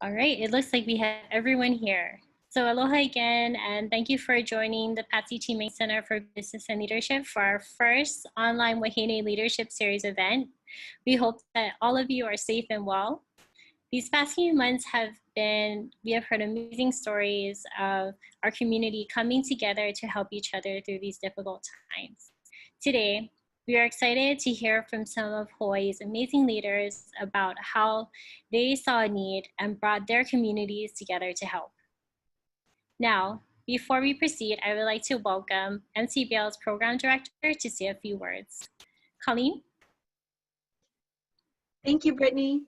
All right, it looks like we have everyone here. So aloha again, and thank you for joining the Patsy Teaming Center for Business and Leadership for our first online Wahine Leadership Series event. We hope that all of you are safe and well. These past few months we have heard amazing stories of our community coming together to help each other through these difficult times. Today, we are excited to hear from some of Hawaii's amazing leaders about how they saw a need and brought their communities together to help. Now, before we proceed, I would like to welcome MCBL's Program Director to say a few words. Colleen? Thank you, Brittany.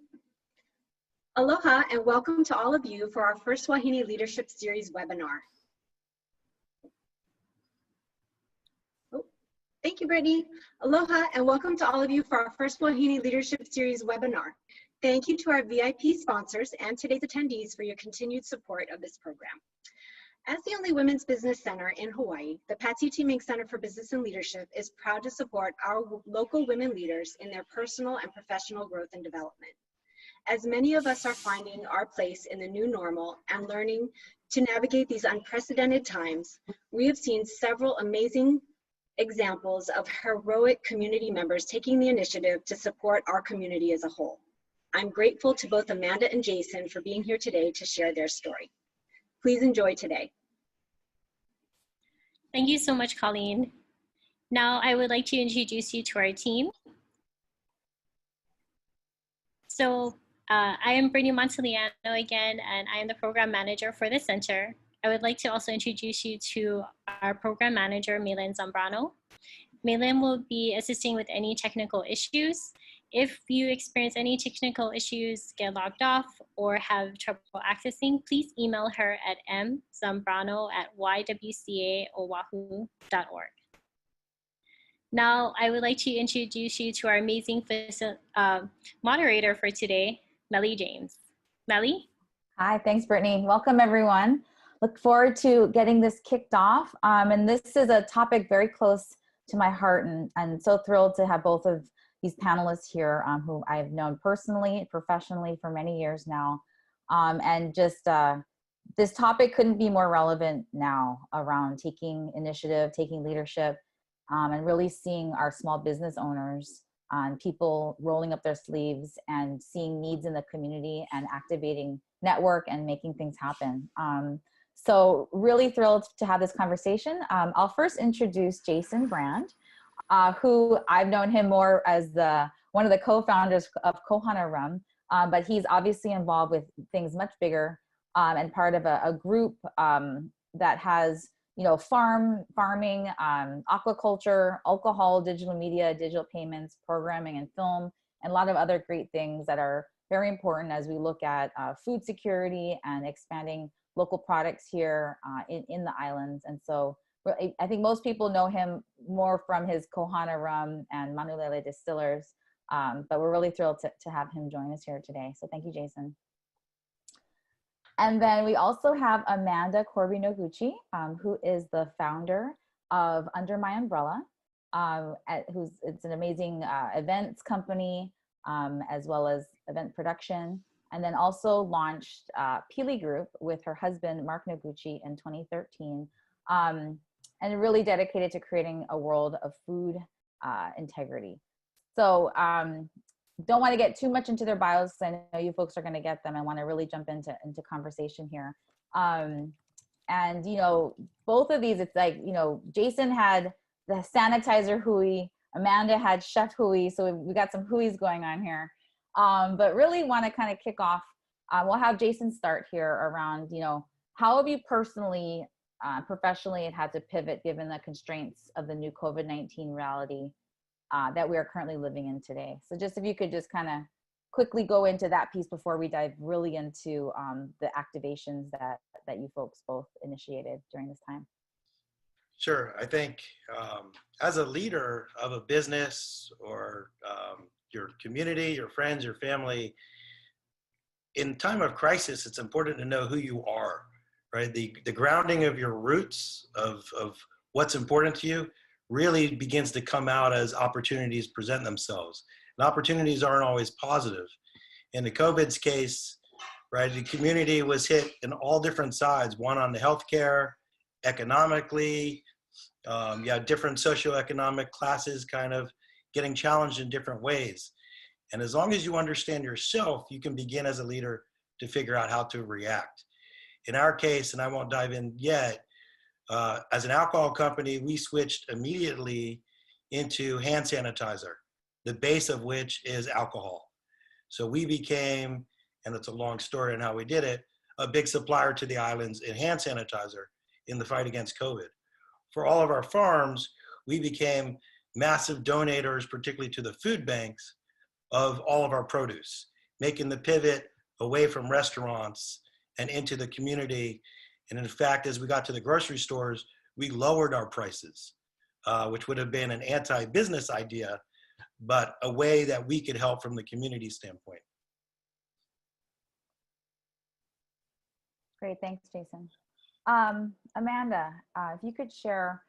Aloha and welcome to all of you for our first Wahine Leadership Series webinar. Thank you, Brittany. Aloha and welcome to all of you for our first Wahine Leadership Series webinar. Thank you to our VIP sponsors and today's attendees for your continued support of this program. As the only women's business center in Hawaii, the Patsy Teaming Center for Business and Leadership is proud to support our local women leaders in their personal and professional growth and development. As many of us are finding our place in the new normal and learning to navigate these unprecedented times, we have seen several amazing examples of heroic community members taking the initiative to support our community as a whole. I'm grateful to both Amanda and Jason for being here today to share their story. Please enjoy today. Thank you so much, Colleen. Now I would like to introduce you to our team. So I am Brittany Monteliano again, and I am the program manager for the center. I would like to also introduce you to our program manager, Maylin Zambrano. Maylin will be assisting with any technical issues. If you experience any technical issues, get logged off, or have trouble accessing, please email her at mwzambrano@ywcaoahu.org. Now, I would like to introduce you to our amazing moderator for today, Melly James. Melly? Hi, thanks, Brittany. Welcome, everyone. Look forward to getting this kicked off. And this is a topic very close to my heart, and so thrilled to have both of these panelists here who I've known personally, professionally for many years now. And just this topic couldn't be more relevant now around taking initiative, taking leadership, and really seeing our small business owners and people rolling up their sleeves and seeing needs in the community and activating network and making things happen. So really thrilled to have this conversation. I'll first introduce Jason Brand, who I've known him more as one of the co-founders of Kohana Rum, but he's obviously involved with things much bigger and part of a group that has, you know, farming, aquaculture, alcohol, digital media, digital payments, programming and film, and a lot of other great things that are very important as we look at food security and expanding local products here in the islands. And so I think most people know him more from his Kohana Rum and Manulele distillers, but we're really thrilled to have him join us here today. So thank you, Jason. And then we also have Amanda Corby Noguchi, who is the founder of Under My Umbrella, it's an amazing events company, as well as event production, and then also launched Pili Group with her husband, Mark Noguchi, in 2013, and really dedicated to creating a world of food integrity. So don't want to get too much into their bios, because I know you folks are going to get them. I want to really jump into conversation here. And, you know, both of these, it's like, you know, Jason had the sanitizer hui, Amanda had chef hui, so we got some huis going on here. But really want to kind of kick off, we'll have Jason start here around, you know, how have you personally, professionally had to pivot given the constraints of the new COVID-19 reality that we are currently living in today. So just if you could just kind of quickly go into that piece before we dive really into the activations that you folks both initiated during this time. Sure. I think as a leader of a business or your community, your friends, your family, in time of crisis, it's important to know who you are, right? The grounding of your roots of what's important to you really begins to come out as opportunities present themselves. And opportunities aren't always positive. In the COVID's case, right? The community was hit in all different sides, one on the healthcare, economically, different socioeconomic classes kind of getting challenged in different ways. And as long as you understand yourself, you can begin as a leader to figure out how to react. In our case, and I won't dive in yet, as an alcohol company, we switched immediately into hand sanitizer, the base of which is alcohol. So we became, and it's a long story on how we did it, a big supplier to the islands in hand sanitizer in the fight against COVID. For all of our farms, we became massive donators, particularly to the food banks, of all of our produce, making the pivot away from restaurants and into the community. And in fact, as we got to the grocery stores, we lowered our prices, which would have been an anti-business idea, but a way that we could help from the community standpoint. Great, thanks, Jason. Amanda, if you could share,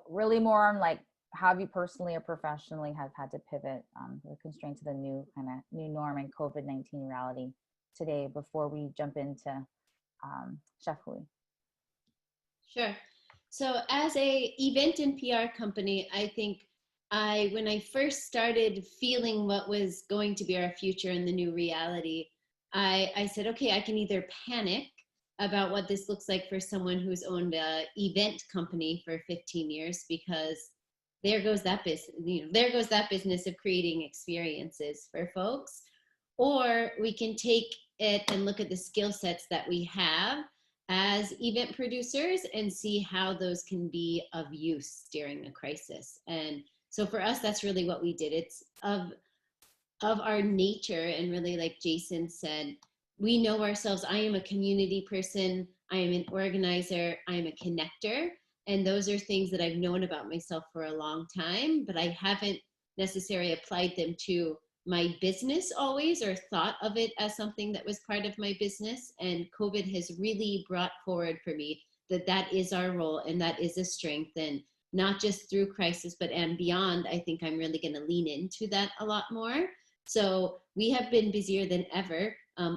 really more on like how you personally or professionally have had to pivot the constraints of the new norm and COVID-19 reality today before we jump into Chef Hui. Sure. So as a event and PR company, I think when I first started feeling what was going to be our future in the new reality, I said, okay, I can either panic about what this looks like for someone who's owned an event company for 15 years, because there goes that business, there goes that business of creating experiences for folks. Or we can take it and look at the skill sets that we have as event producers and see how those can be of use during a crisis. And so for us, that's really what we did. It's of our nature, and really, like Jason said, we know ourselves. I am a community person. I am an organizer. I am a connector. And those are things that I've known about myself for a long time, but I haven't necessarily applied them to my business always, or thought of it as something that was part of my business. And COVID has really brought forward for me that is our role, and that is a strength. And not just through crisis, but and beyond, I think I'm really going to lean into that a lot more. So we have been busier than ever.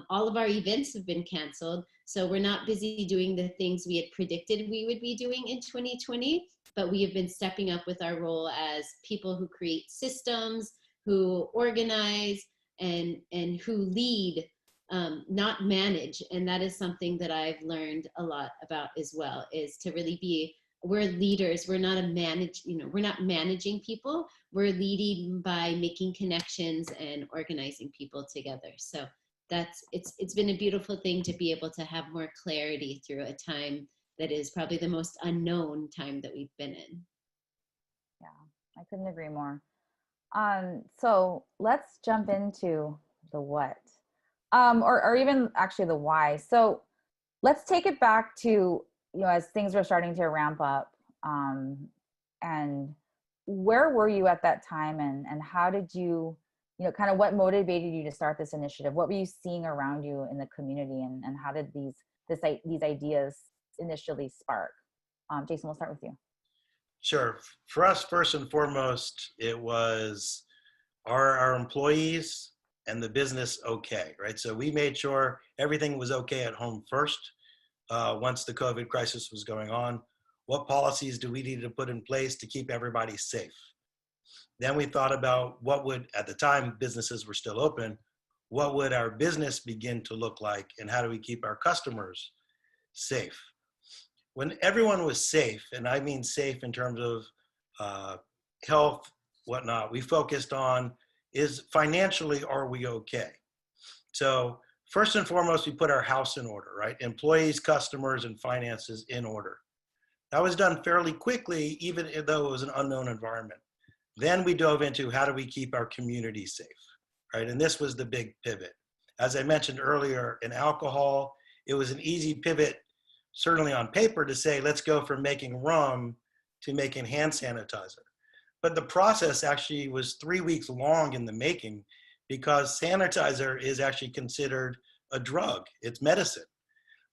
All of our events have been canceled. So we're not busy doing the things we had predicted we would be doing in 2020, but we have been stepping up with our role as people who create systems, who organize, and who lead, not manage. And that is something that I've learned a lot about as well, is to really be, we're leaders. We're not we're not managing people. We're leading by making connections and organizing people together. So it's been a beautiful thing to be able to have more clarity through a time that is probably the most unknown time that we've been in. Yeah, I couldn't agree more. So let's jump into the what, or even actually the why. So let's take it back to, as things were starting to ramp up, and where were you at that time, and how did you, kind of what motivated you to start this initiative? What were you seeing around you in the community, and how did these ideas initially spark? Jason, we'll start with you. Sure. For us, first and foremost, it was our employees and the business okay, right? So we made sure everything was okay at home first. Once the COVID crisis was going on, what policies do we need to put in place to keep everybody safe? Then we thought about what would, at the time businesses were still open, what would our business begin to look like, and how do we keep our customers safe? When everyone was safe, and I mean safe in terms of health, whatnot, we focused on is financially, are we okay? So first and foremost, we put our house in order, right? Employees, customers, and finances in order. That was done fairly quickly, even though it was an unknown environment. Then we dove into how do we keep our community safe, right? And this was the big pivot. As I mentioned earlier, in alcohol, it was an easy pivot, certainly on paper, to say, let's go from making rum to making hand sanitizer. But the process actually was 3 weeks long in the making, because sanitizer is actually considered a drug. It's medicine.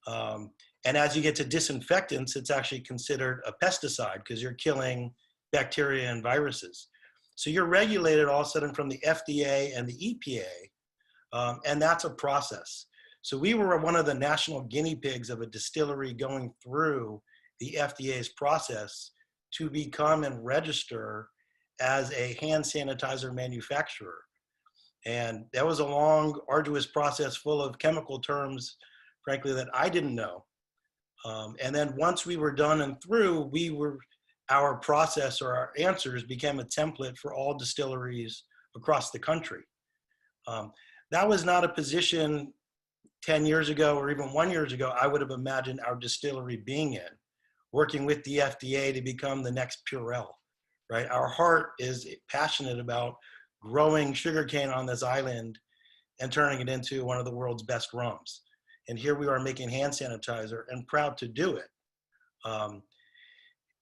And as you get to disinfectants, it's actually considered a pesticide, because you're killing bacteria and viruses. So you're regulated all of a sudden from the FDA and the EPA, and that's a process. So we were one of the national guinea pigs of a distillery going through the FDA's process to become and register as a hand sanitizer manufacturer. And that was a long, arduous process full of chemical terms, frankly, that I didn't know. And then once we were done and through, our process or our answers became a template for all distilleries across the country. That was not a position 10 years ago or even 1 year ago I would have imagined our distillery being in, working with the FDA to become the next Purell, right? Our heart is passionate about growing sugarcane on this island and turning it into one of the world's best rums. And here we are making hand sanitizer and proud to do it.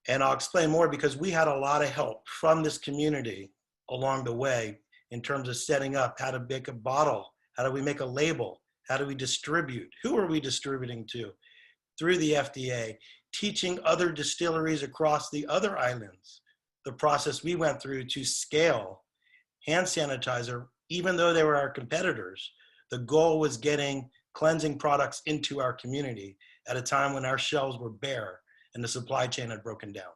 And I'll explain more because we had a lot of help from this community along the way in terms of setting up how to make a bottle, how do we make a label, how do we distribute, who are we distributing to through the FDA, teaching other distilleries across the other islands the process we went through to scale hand sanitizer, even though they were our competitors. The goal was getting cleansing products into our community at a time when our shelves were bare and the supply chain had broken down.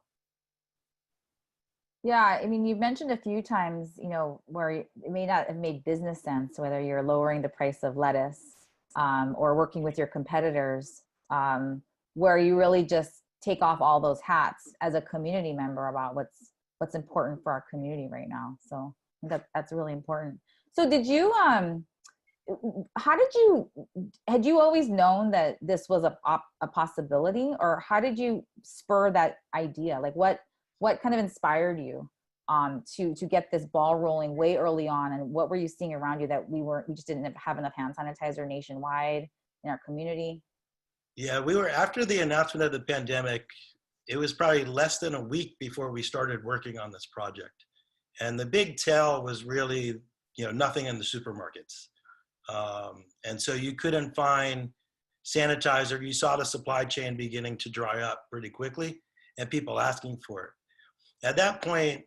Yeah, I mean, you've mentioned a few times, you know, where it may not have made business sense, whether you're lowering the price of lettuce or working with your competitors, where you really just take off all those hats as a community member about what's important for our community right now. So I think that's really important. So did you, had you always known that this was a possibility, or how did you spur that idea? Like what kind of inspired you to get this ball rolling way early on, and what were you seeing around you that we just didn't have enough hand sanitizer nationwide in our community? Yeah, we were, after the announcement of the pandemic, it was probably less than a week before we started working on this project. And the big tell was really, you know, nothing in the supermarkets. And so you couldn't find sanitizer. You saw the supply chain beginning to dry up pretty quickly and people asking for it. At that point,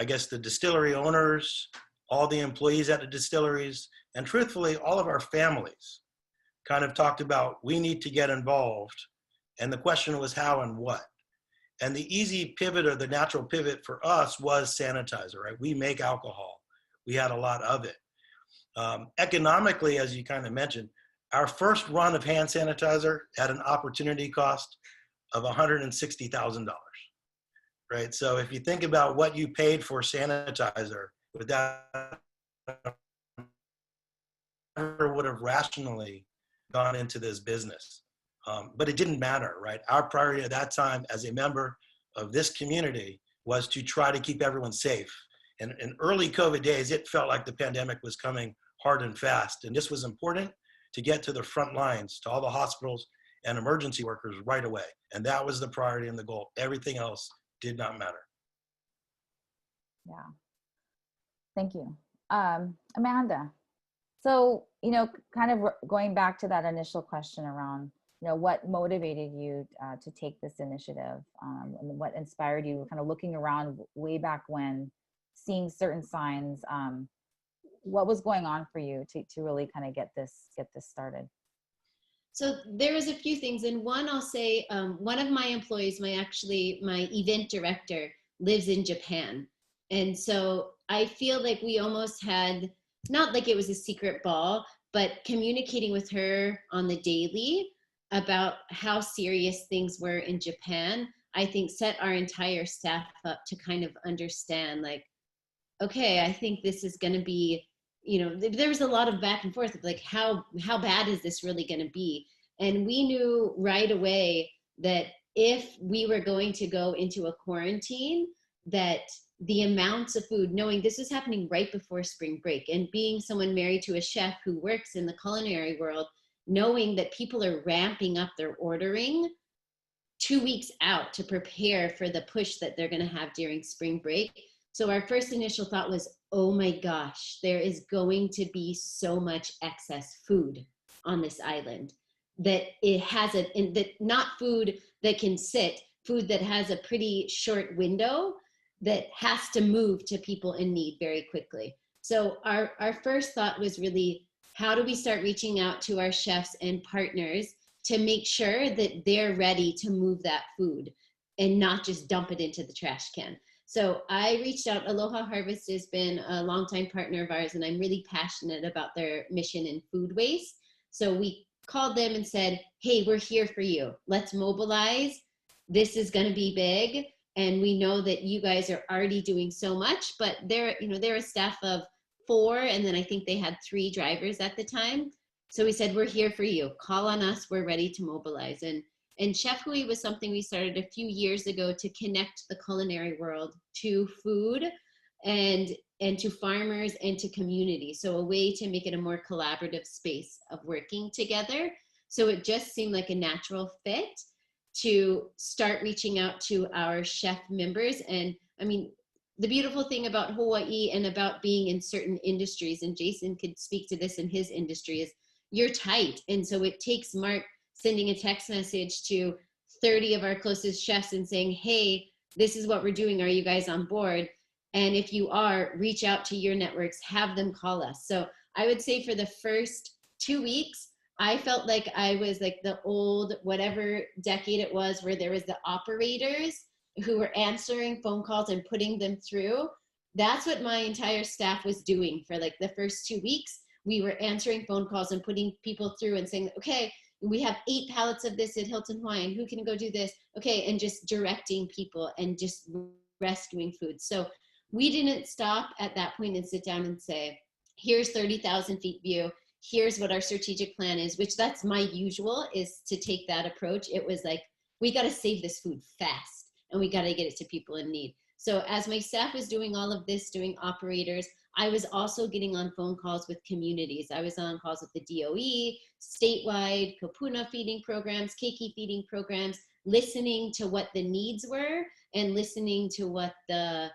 I guess the distillery owners, all the employees at the distilleries, and truthfully, all of our families kind of talked about, we need to get involved. And the question was how and what. And the easy pivot, or the natural pivot for us, was sanitizer, right? We make alcohol. We had a lot of it. Economically, as you kind of mentioned, our first run of hand sanitizer had an opportunity cost of $160,000, right? So if you think about what you paid for sanitizer, that never would have rationally gone into this business. But it didn't matter, right? Our priority at that time as a member of this community was to try to keep everyone safe. And in early COVID days, it felt like the pandemic was coming hard and fast. And this was important to get to the front lines, to all the hospitals and emergency workers right away. And that was the priority and the goal. Everything else did not matter. Yeah. Thank you. Amanda, so, you know, kind of going back to that initial question around, you know, what motivated you to take this initiative, and what inspired you, kind of looking around way back when, seeing certain signs, what was going on for you to really kind of get this started? So there was a few things, and one, I'll say, one of my employees, my event director, lives in Japan. And so I feel like we almost had, not like it was a secret ball, but communicating with her on the daily about how serious things were in Japan, I think set our entire staff up to kind of understand, like, okay, I think this is going to be, you know, there was a lot of back and forth of like, how bad is this really going to be? And we knew right away that if we were going to go into a quarantine, that the amounts of food, knowing this was happening right before spring break, and being someone married to a chef who works in the culinary world, knowing that people are ramping up their ordering 2 weeks out to prepare for the push that they're going to have during spring break. So our first initial thought was, oh my gosh, there is going to be so much excess food on this island that it has that not food that can sit, food that has a pretty short window that has to move to people in need very quickly. So our first thought was really, how do we start reaching out to our chefs and partners to make sure that they're ready to move that food and not just dump it into the trash can. So I reached out. Aloha Harvest has been a longtime partner of ours, and I'm really passionate about their mission in food waste. So we called them and said, hey, we're here for you. Let's mobilize. This is going to be big. And we know that you guys are already doing so much, but they're a staff of 4, and then I think they had 3 drivers at the time. So we said, we're here for you. Call on us. We're ready to mobilize. And Chef Hui was something we started a few years ago to connect the culinary world to food and to farmers and to community. So a way to make it a more collaborative space of working together. So it just seemed like a natural fit to start reaching out to our chef members. And I mean, the beautiful thing about Hawaii and about being in certain industries, and Jason could speak to this in his industry, is you're tight. And so it takes Mark sending a text message to 30 of our closest chefs and saying, hey, this is what we're doing. Are you guys on board? And if you are, reach out to your networks, have them call us. So I would say for the first 2 weeks, I felt like I was like the old, whatever decade it was, where there was the operators who were answering phone calls and putting them through. That's what my entire staff was doing for like the first 2 weeks. We were answering phone calls and putting people through and saying, okay, we have 8 pallets of this at Hilton Hawaiian. Who can go do this? Okay, and just directing people and just rescuing food. So we didn't stop at that point and sit down and say, here's 30,000 feet view. Here's what our strategic plan is, which that's my usual, is to take that approach. It was like, we got to save this food fast and we got to get it to people in need. So as my staff was doing all of this, doing operators, I was also getting on phone calls with communities. I was on calls with the DOE, statewide, Kapuna feeding programs, keiki feeding programs, listening to what the needs were and listening to what the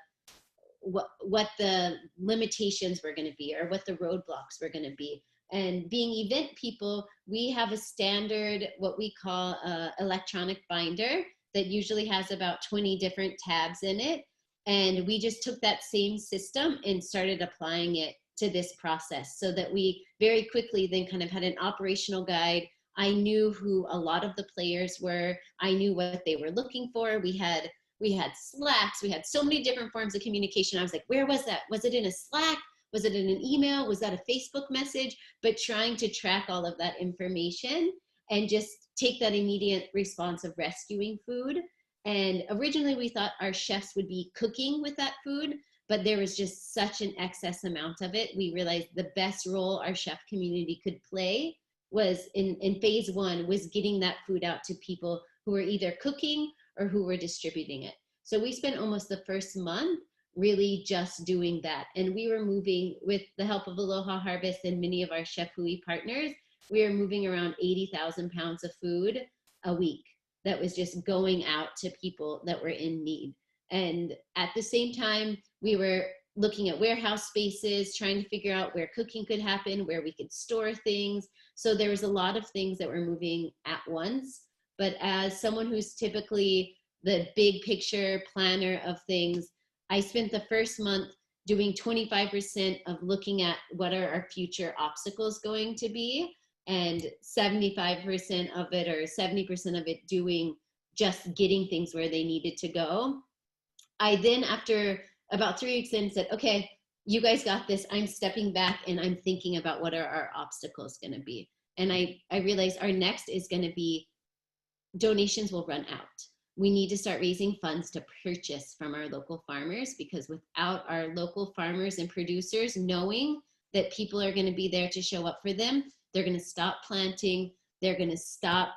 limitations were going to be or what the roadblocks were going to be. And being event people, we have a standard, what we call electronic binder that usually has about 20 different tabs in it. And we just took that same system and started applying it to this process so that we very quickly then kind of had an operational guide. I knew who a lot of the players were. I knew what they were looking for. We had Slacks. We had so many different forms of communication. I was like, where was that? Was it in a Slack? Was it in an email? Was that a Facebook message? But trying to track all of that information and just take that immediate response of rescuing food. And originally we thought our chefs would be cooking with that food, but there was just such an excess amount of it. We realized the best role our chef community could play was in phase 1 was getting that food out to people who were either cooking or who were distributing it. So we spent almost the first month really just doing that. And we were moving, with the help of Aloha Harvest and many of our Chef Hui partners, we were moving around 80,000 pounds of food a week that was just going out to people that were in need. And at the same time, we were looking at warehouse spaces, trying to figure out where cooking could happen, where we could store things. So there was a lot of things that were moving at once. But as someone who's typically the big picture planner of things, I spent the first month doing 25% of looking at what are our future obstacles going to be, and 75% of it or 70% of it doing just getting things where they needed to go. I then, after about 3 weeks in, said, okay, you guys got this. I'm stepping back and I'm thinking about what are our obstacles going to be. And I realized our next is going to be donations will run out. We need to start raising funds to purchase from our local farmers, because without our local farmers and producers knowing that people are going to be there to show up for them, they're going to stop planting, they're going to stop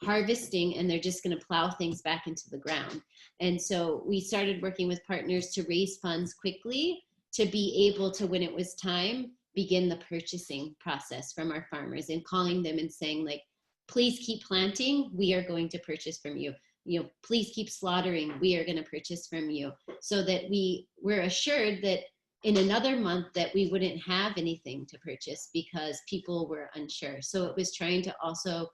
harvesting, and they're just going to plow things back into the ground. And so we started working with partners to raise funds quickly to be able to, when it was time, begin the purchasing process from our farmers and calling them and saying, like, please keep planting, we are going to purchase from you. You know, please keep slaughtering, we are going to purchase from you, so that we were assured that in another month that we wouldn't have anything to purchase because people were unsure. So it was trying to also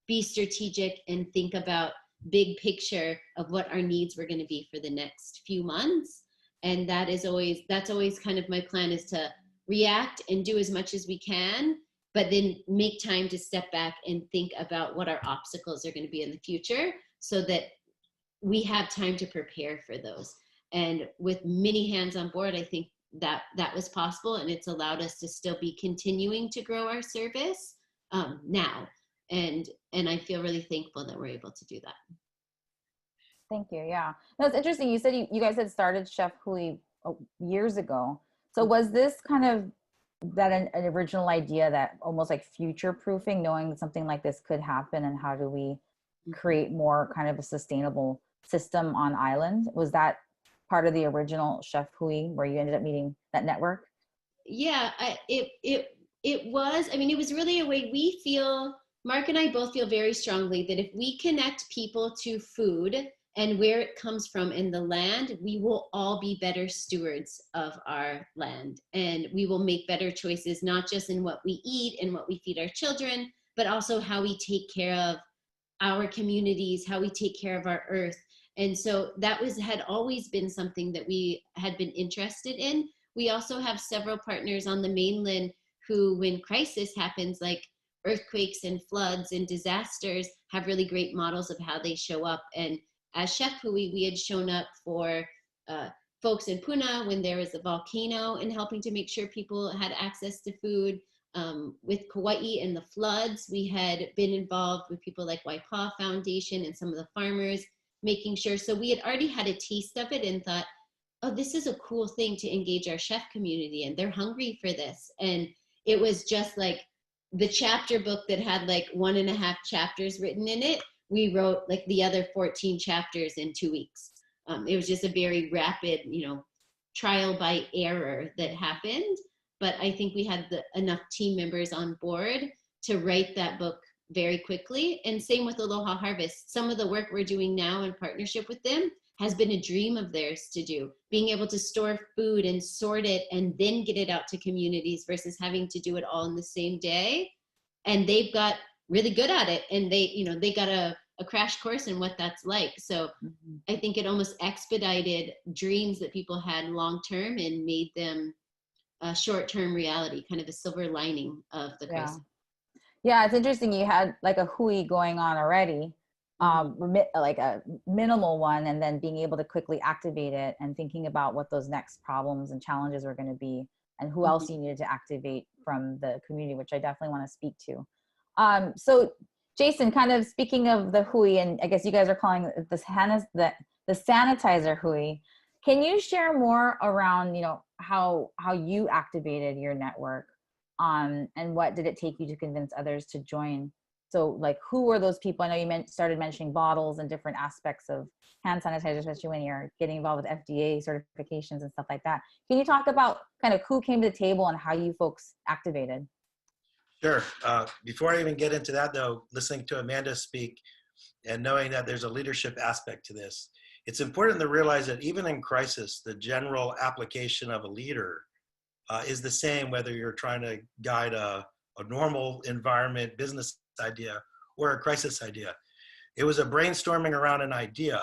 be strategic and think about big picture of what our needs were going to be for the next few months. And that's always kind of my plan, is to react and do as much as we can but then make time to step back and think about what our obstacles are going to be in the future so that we have time to prepare for those. And with many hands on board, I think that that was possible, and it's allowed us to still be continuing to grow our service now. And I feel really thankful that we're able to do that. Thank you. Yeah. No, it's interesting. You said you guys had started Chef Hui years ago. So was this kind of that an original idea that almost like future proofing, knowing that something like this could happen, and how do we create more kind of a sustainable system on island? Was that part of the original Chef Hui where you ended up meeting that network? Yeah, it was. I mean, it was really a way we feel. Mark and I both feel very strongly that if we connect people to food and where it comes from in the land, we will all be better stewards of our land. And we will make better choices, not just in what we eat and what we feed our children, but also how we take care of our communities, how we take care of our earth. And so that had always been something that we had been interested in. We also have several partners on the mainland who, when crisis happens, like earthquakes and floods and disasters, have really great models of how they show up. And as Chef Hui, we had shown up for folks in Puna when there was a volcano and helping to make sure people had access to food. With Kauai and the floods, we had been involved with people like Waipaw Foundation and some of the farmers, making sure. So we had already had a taste of it and thought, oh, this is a cool thing to engage our chef community, and they're hungry for this. And it was just like the chapter book that had like 1.5 chapters written in it. We wrote like the other 14 chapters in 2 weeks. It was just a very rapid, trial by error that happened. But I think we had enough team members on board to write that book very quickly. And same with Aloha Harvest. Some of the work we're doing now in partnership with them has been a dream of theirs to do. Being able to store food and sort it and then get it out to communities versus having to do it all in the same day. And they've got really good at it, and they got a crash course in what that's like. So I think it almost expedited dreams that people had long term and made them a short-term reality, kind of a silver lining of the crisis. Yeah, it's interesting. You had like a Hui going on already, like a minimal one, and then being able to quickly activate it and thinking about what those next problems and challenges were going to be, and who else you needed to activate from the community, which I definitely want to speak to. So Jason, kind of speaking of the Hui, and I guess you guys are calling it the sanitizer Hui. Can you share more around, how you activated your network, and what did it take you to convince others to join? So like, who were those people? I know you started mentioning bottles and different aspects of hand sanitizer, especially when you're getting involved with FDA certifications and stuff like that. Can you talk about kind of who came to the table and how you folks activated? Sure. Before I even get into that, though, listening to Amanda speak and knowing that there's a leadership aspect to this, it's important to realize that even in crisis, the general application of a leader is the same, whether you're trying to guide a normal environment business idea or a crisis idea. It was a brainstorming around an idea,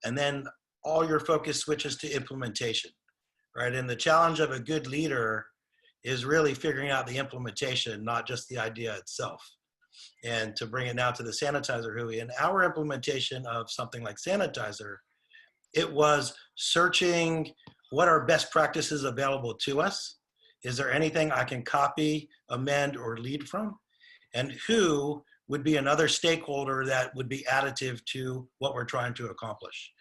and then all your focus switches to implementation, right? And the challenge of a good leader is really figuring out the implementation, not just the idea itself. And to bring it now to the sanitizer Hui, in our implementation of something like sanitizer, it was searching what are best practices available to us. Is there anything I can copy, amend, or lead from? And who would be another stakeholder that would be additive to what we're trying to accomplish?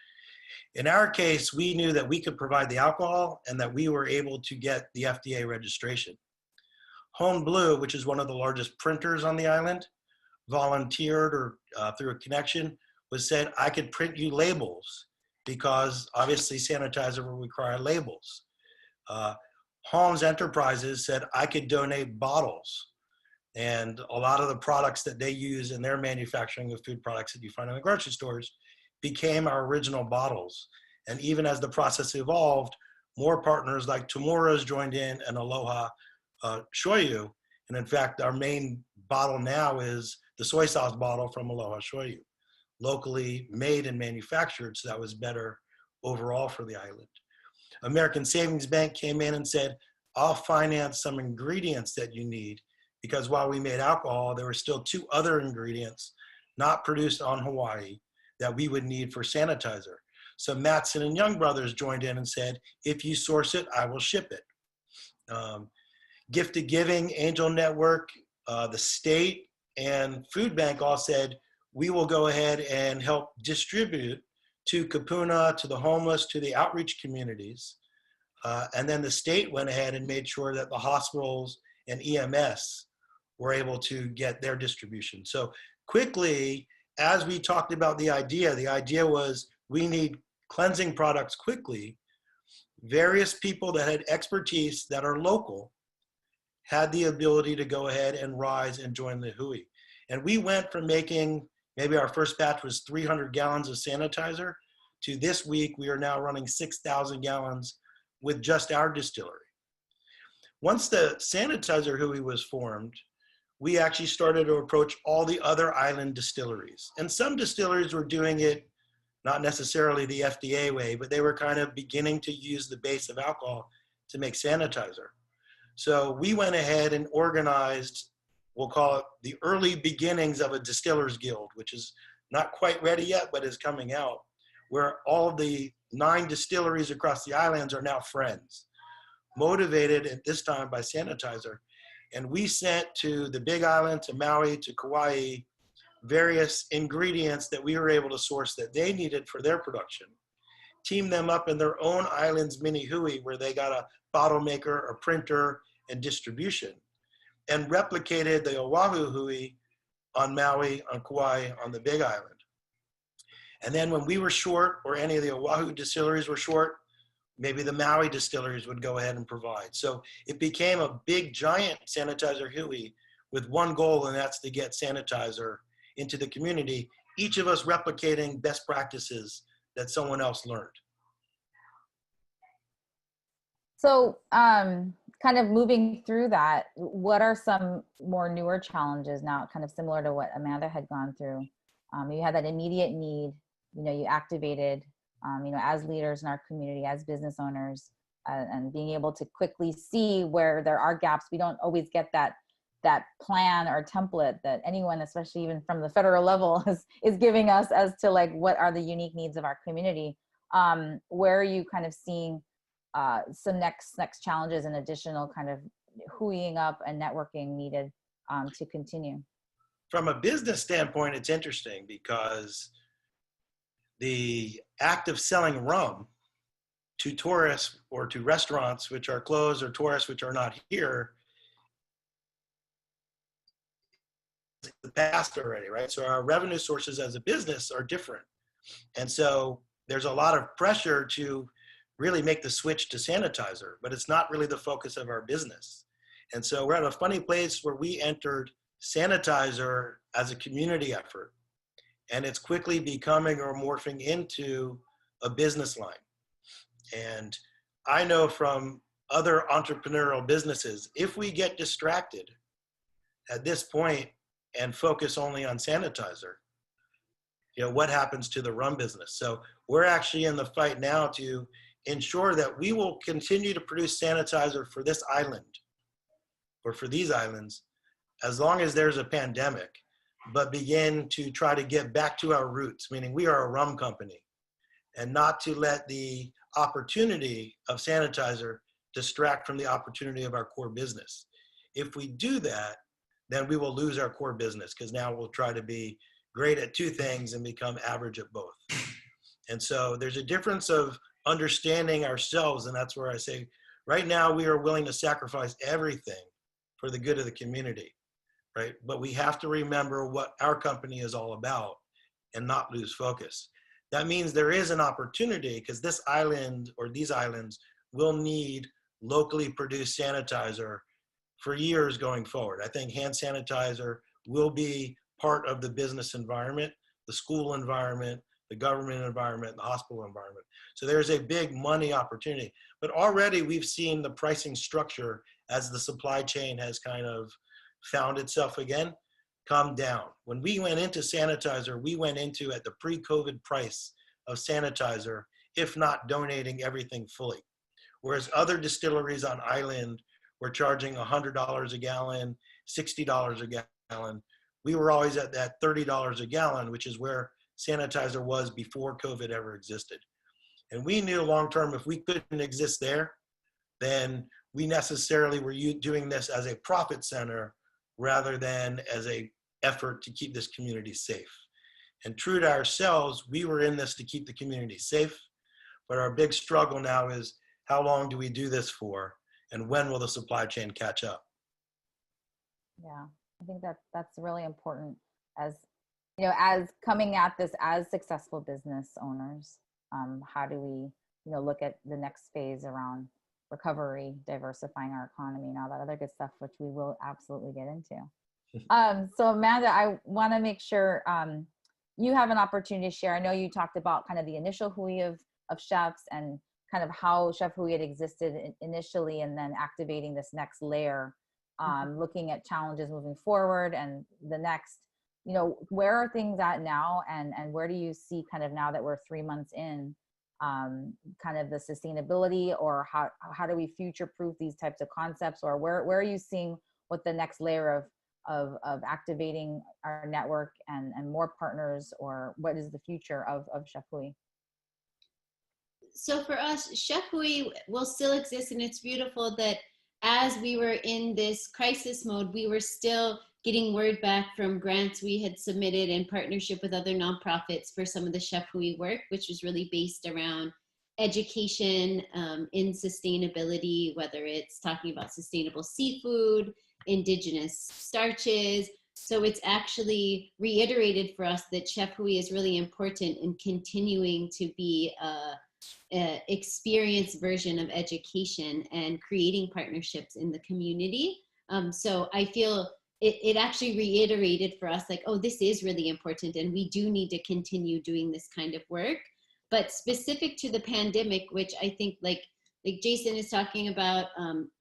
In our case, we knew that we could provide the alcohol and that we were able to get the FDA registration. Home Blue, which is one of the largest printers on the island, volunteered or through a connection, was said, I could print you labels because obviously sanitizer will require labels. Holmes Enterprises said, I could donate bottles. And a lot of the products that they use in their manufacturing of food products that you find in the grocery stores became our original bottles. And even as the process evolved, more partners like Tomorrow's joined in and Aloha Shoyu. And in fact, our main bottle now is the soy sauce bottle from Aloha Shoyu, locally made and manufactured, so that was better overall for the island. American Savings Bank came in and said, I'll finance some ingredients that you need because while we made alcohol, there were still 2 other ingredients not produced on Hawaii that we would need for sanitizer. So Matson and Young Brothers joined in and said, if you source it, I will ship it. Gift of Giving, Angel Network, the state, and Food Bank all said, we will go ahead and help distribute to Kapuna, to the homeless, to the outreach communities. And then the state went ahead and made sure that the hospitals and EMS were able to get their distribution. So quickly, as we talked about the idea was we need cleansing products quickly. Various people that had expertise that are local had the ability to go ahead and rise and join the Hui. And we went from making, maybe our first batch was 300 gallons of sanitizer, to this week we are now running 6,000 gallons with just our distillery. Once the sanitizer Hui was formed, we actually started to approach all the other island distilleries. And some distilleries were doing it not necessarily the FDA way, but they were kind of beginning to use the base of alcohol to make sanitizer. So we went ahead and organized, we'll call it the early beginnings of a distillers guild, which is not quite ready yet, but is coming out, where all the 9 distilleries across the islands are now friends, motivated at this time by sanitizer. And we sent to the Big Island, to Maui, to Kauai, various ingredients that we were able to source that they needed for their production, teamed them up in their own island's mini Hui, where they got a bottle maker, a printer, and distribution, and replicated the Oahu Hui on Maui, on Kauai, on the Big Island. And then when we were short, or any of the Oahu distilleries were short, maybe the Maui distilleries would go ahead and provide. So it became a big, giant sanitizer Hui with one goal, and that's to get sanitizer into the community, each of us replicating best practices that someone else learned. So kind of moving through that, what are some more newer challenges now, kind of similar to what Amanda had gone through? You had that immediate need, you activated, as leaders in our community, as business owners, and being able to quickly see where there are gaps. We don't always get that plan or template that anyone, especially even from the federal level, is giving us as to like, what are the unique needs of our community? Where are you kind of seeing some next challenges and additional kind of hooing up and networking needed to continue? From a business standpoint, it's interesting because the act of selling rum to tourists or to restaurants which are closed, or tourists which are not here, the past already, right? So our revenue sources as a business are different. And so there's a lot of pressure to really make the switch to sanitizer, but it's not really the focus of our business. And so we're at a funny place where we entered sanitizer as a community effort, and it's quickly becoming or morphing into a business line. And I know from other entrepreneurial businesses, if we get distracted at this point and focus only on sanitizer, what happens to the rum business? So we're actually in the fight now to ensure that we will continue to produce sanitizer for this island, or for these islands, as long as there's a pandemic, but begin to try to get back to our roots, meaning we are a rum company, and not to let the opportunity of sanitizer distract from the opportunity of our core business. If we do that, then we will lose our core business, because now we'll try to be great at 2 things and become average at both. And so there's a difference of understanding ourselves, and that's where I say, right now we are willing to sacrifice everything for the good of the community, right? But we have to remember what our company is all about and not lose focus. That means there is an opportunity, because this island, or these islands, will need locally produced sanitizer for years going forward. I think hand sanitizer will be part of the business environment, the school environment, the government environment, the hospital environment. So there's a big money opportunity. But already we've seen the pricing structure, as the supply chain has kind of found itself again, come down. When we went into sanitizer, we went into at the pre-COVID price of sanitizer, if not donating everything fully. Whereas other distilleries on island were charging $100 a gallon, $60 a gallon. We were always at that $30 a gallon, which is where sanitizer was before COVID ever existed. And we knew long-term, if we couldn't exist there, then we necessarily were doing this as a profit center rather than as a effort to keep this community safe. And true to ourselves, we were in this to keep the community safe, but our big struggle now is how long do we do this for, and when will the supply chain catch up? Yeah, I think that's really important as, you know, as coming at this as successful business owners. How do we, you know, look at the next phase around recovery, diversifying our economy, and all that other good stuff, which we will absolutely get into. So Amanda, I want to make sure you have an opportunity to share. I know you talked about kind of the initial hui of chefs and kind of how Chef Hui had existed initially, and then activating this next layer, looking at challenges moving forward and the next, you know, where are things at now, and where do you see kind of now that we're 3 months in, kind of the sustainability, or how do we future-proof these types of concepts, or where are you seeing what the next layer of activating our network and more partners, or what is the future of Chef Hui? So for us, Chef Hui will still exist, and it's beautiful that as we were in this crisis mode, we were still getting word back from grants we had submitted in partnership with other nonprofits for some of the Chef Hui work, which was really based around education in sustainability, whether it's talking about sustainable seafood, indigenous starches. So it's actually reiterated for us that Chef Hui is really important in continuing to be a experienced version of education and creating partnerships in the community. So I feel it actually reiterated for us, like, oh, this is really important, and we do need to continue doing this kind of work. But specific to the pandemic, which I think like Jason is talking about,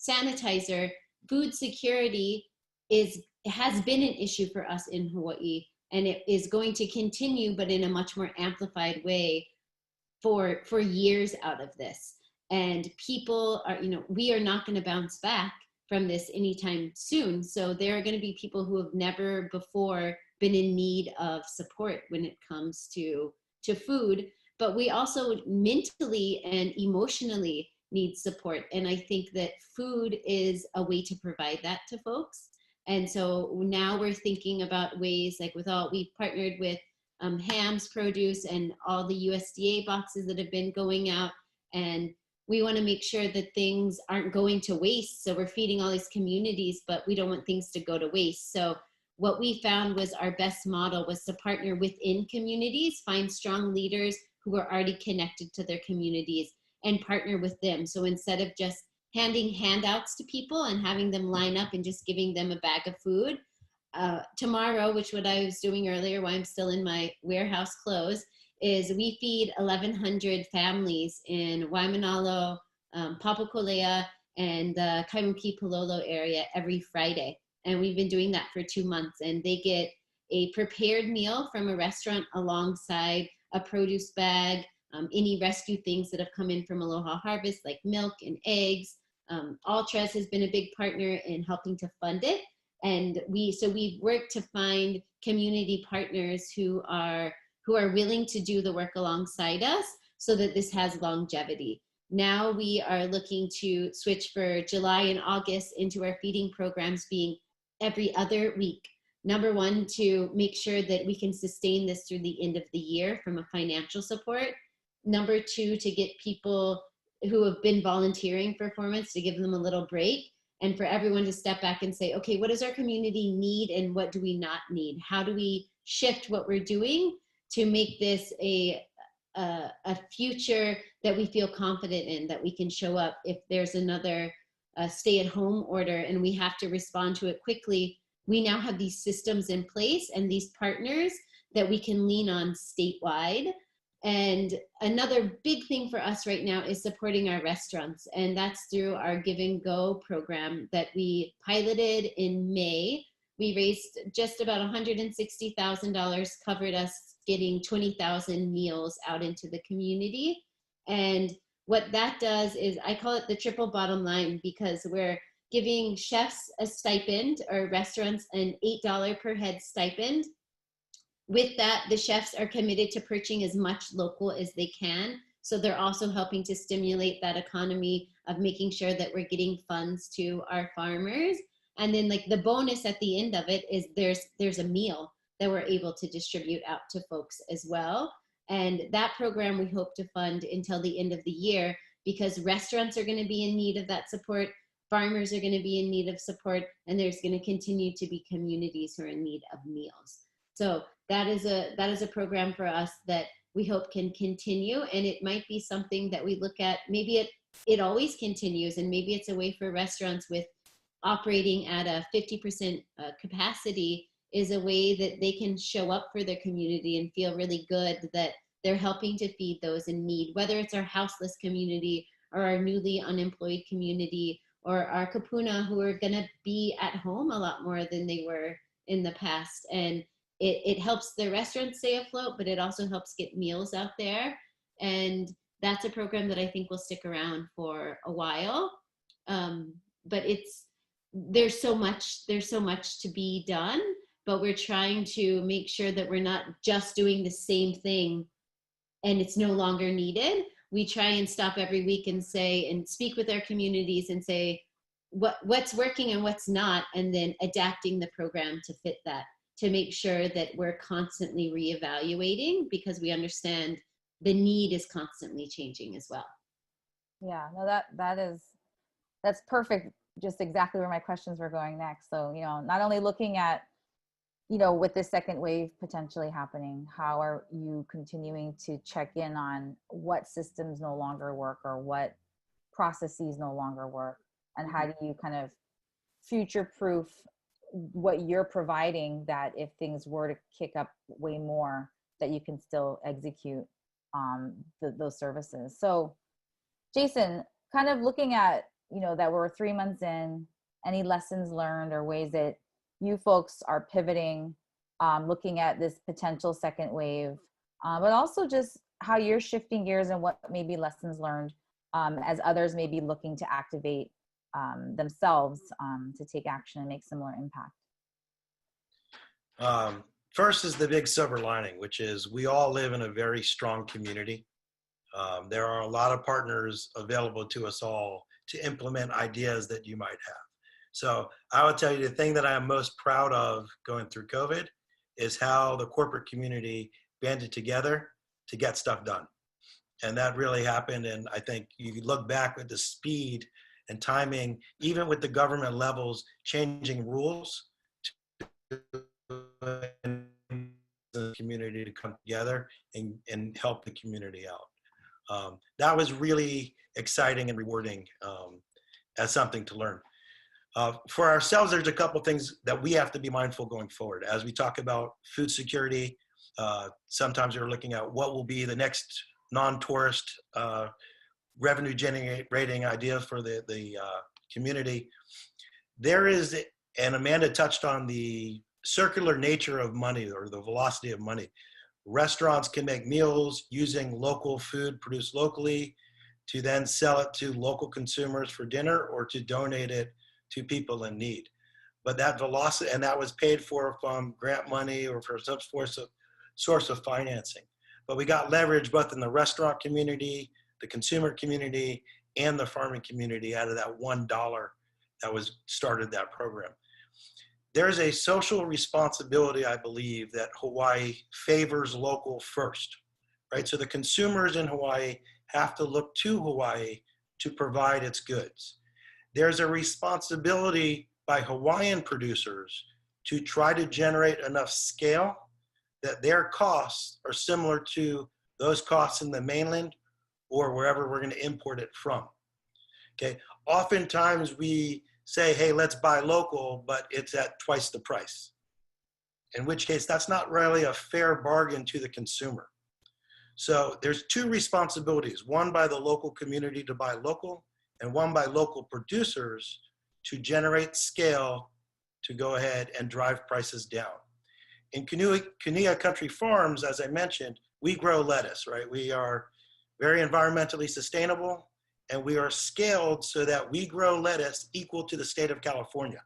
sanitizer, food security has been an issue for us in Hawaii, and it is going to continue, but in a much more amplified way for years out of this. And people are, you know, we are not going to bounce back from this anytime soon. So there are going to be people who have never before been in need of support when it comes to food, but we also mentally and emotionally need support. And I think that food is a way to provide that to folks. And so now we're thinking about ways, like we've partnered with Ham's Produce and all the USDA boxes that have been going out, and we want to make sure that things aren't going to waste. So we're feeding all these communities, but we don't want things to go to waste. So what we found was our best model was to partner within communities, find strong leaders who are already connected to their communities, and partner with them. So instead of just handing handouts to people and having them line up and just giving them a bag of food, tomorrow, which what I was doing earlier while I'm still in my warehouse clothes, is we feed 1,100 families in Waimanalo, Papakolea, and the Kaimuki Pololo area every Friday. And we've been doing that for 2 months. And they get a prepared meal from a restaurant alongside a produce bag, any rescue things that have come in from Aloha Harvest, like milk and eggs. Altras has been a big partner in helping to fund it. And we've worked to find community partners who are willing to do the work alongside us so that this has longevity. Now we are looking to switch for July and August into our feeding programs being every other week. Number one, to make sure that we can sustain this through the end of the year from a financial support. Number two, to get people who have been volunteering for 4 months to give them a little break, and for everyone to step back and say, okay, what does our community need and what do we not need? How do we shift what we're doing to make this a future that we feel confident in, that we can show up if there's another stay-at-home order and we have to respond to it quickly. We now have these systems in place and these partners that we can lean on statewide. And another big thing for us right now is supporting our restaurants. And that's through our Give and Go program that we piloted in May. We raised just about $160,000, covered us getting 20,000 meals out into the community. And what that does is, I call it the triple bottom line, because we're giving chefs a stipend, or restaurants an $8 per head stipend. With that, the chefs are committed to purchasing as much local as they can. So they're also helping to stimulate that economy of making sure that we're getting funds to our farmers. And then like the bonus at the end of it is there's a meal that we're able to distribute out to folks as well. And that program we hope to fund until the end of the year, because restaurants are going to be in need of that support, farmers are going to be in need of support, and there's going to continue to be communities who are in need of meals. So that is a program for us that we hope can continue, and it might be something that we look at. Maybe it always continues, and maybe it's a way for restaurants with operating at a 50% capacity is a way that they can show up for their community and feel really good that they're helping to feed those in need, whether it's our houseless community or our newly unemployed community or our kapuna who are going to be at home a lot more than they were in the past. And it helps the restaurants stay afloat, but it also helps get meals out there. And that's a program that I think will stick around for a while. But there's so much to be done, but we're trying to make sure that we're not just doing the same thing and it's no longer needed. We try and stop every week and say, and speak with our communities and say what's working and what's not, and then adapting the program to fit that, to make sure that we're constantly reevaluating, because we understand the need is constantly changing as well. Yeah, no, that's perfect. Just exactly where my questions were going next. So, not only looking at, with this second wave potentially happening, how are you continuing to check in on what systems no longer work or what processes no longer work, and how do you kind of future-proof what you're providing, that if things were to kick up way more, that you can still execute those services. So Jason, kind of looking at, that we're 3 months in, any lessons learned or ways that you folks are pivoting, looking at this potential second wave, but also just how you're shifting gears and what may be lessons learned as others may be looking to activate themselves to take action and make similar impact. First is the big silver lining, which is we all live in a very strong community. There are a lot of partners available to us all to implement ideas that you might have. So I would tell you the thing that I'm most proud of going through COVID is how the corporate community banded together to get stuff done. And that really happened. And I think you look back with the speed and timing, even with the government levels changing rules to the community to come together and help the community out. That was really exciting and rewarding as something to learn. For ourselves, there's a couple things that we have to be mindful going forward. As we talk about food security, sometimes we're looking at what will be the next non-tourist revenue generating idea for the community. There is, and Amanda touched on the circular nature of money, or the velocity of money. Restaurants can make meals using local food produced locally to then sell it to local consumers for dinner or to donate it to people in need. But that velocity, and that was paid for from grant money or for some source of financing. But we got leverage both in the restaurant community, the consumer community, and the farming community out of that $1 that was started that program. There's a social responsibility, I believe, that Hawaii favors local first, right? So the consumers in Hawaii have to look to Hawaii to provide its goods. There's a responsibility by Hawaiian producers to try to generate enough scale that their costs are similar to those costs in the mainland or wherever we're going to import it from. Okay, oftentimes we say, hey, let's buy local, but it's at twice the price. In which case, that's not really a fair bargain to the consumer. So there's two responsibilities, one by the local community to buy local, and one by local producers to generate scale to go ahead and drive prices down. In Kunia Country Farms, as I mentioned, we grow lettuce, right? We are very environmentally sustainable, and we are scaled so that we grow lettuce equal to the state of California.